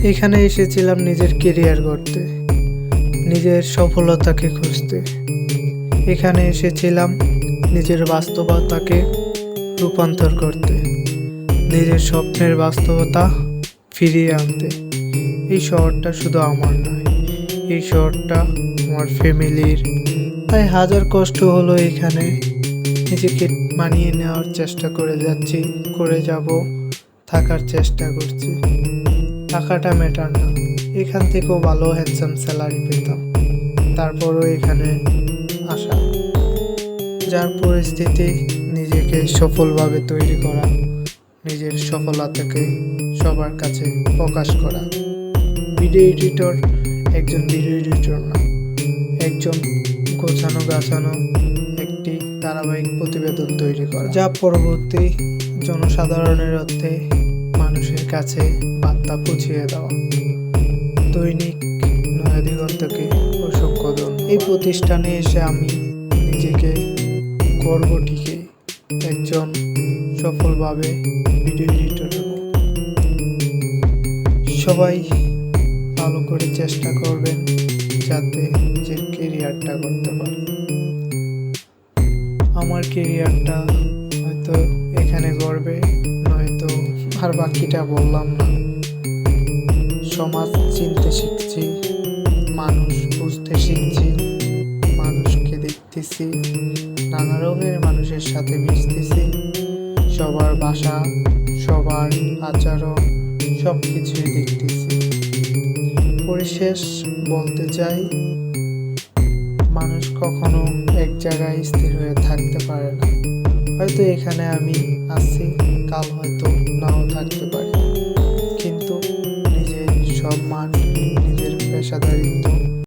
এখানে এসেছিলাম নিজের কেরিয়ার গড়তে, নিজের সফলতাকে খুঁজতে। এখানে এসেছিলাম নিজের বাস্তবতাকে রূপান্তর করতে, নিজের স্বপ্নের বাস্তবতা ফিরিয়ে আনতে। এই শহরটা শুধু আমার নয়, এই শহরটা আমার ফ্যামিলির। তাই হাজার কষ্ট হলো এখানে নিজেকে মানিয়ে নেওয়ার চেষ্টা করে যাচ্ছি, করে যাব, থাকার চেষ্টা করছি। টাকাটা ম্যাটার না, এখান থেকেও ভালো হ্যান্ডসাম স্যালারি পেতাম, তারপরও এখানে আসা। যার পরিস্থিতি নিজেকে সফলভাবে তৈরি করা, নিজের সফলতাকে সবার কাছে প্রকাশ করা। ভিডিও এডিটর একজন ভিডিও এডিটর না, একজন গোছানো গাছানো একটি ধারাবাহিক প্রতিবেদন তৈরি করা, যা পরবর্তী জনসাধারণের অর্থে মানুষের কাছে বার্তা পৌঁছিয়ে দেওয়া। দৈনিক নয়া দিগন্তকে অসংখ্য ধন্যবাদ। এই প্রতিষ্ঠানে এসে আমি নিজেকে গর্ব টিকে একজন সফলভাবে ভিডিও এডিটর হব। সবাই ভালো করে চেষ্টা করবেন যাতে নিজের কেরিয়ারটা করতে পারে। আমার কেরিয়ারটা হয়তো এখানে গড়বে, নয়তো আর বাকিটা বললাম না। সমাজ চিনতে শিখছি, মানুষ বুঝতে শিখছি, মানুষকে দেখতেছি, নানা রঙের মানুষের সাথে মিশতেছি। সবার ভাষা, সবার আচরণ সব কিছুই দেখতেছি। পরিশেষ বলতে চাই, মানুষ কখনো এক জায়গায় স্থির হয়ে থাকতে পারে না। হয়তো এখানে আমি আছি, কাল হয়তো নাও থাকতে পারি, কিন্তু নিজের সম্মান, নিজের পেশাদারিত্ব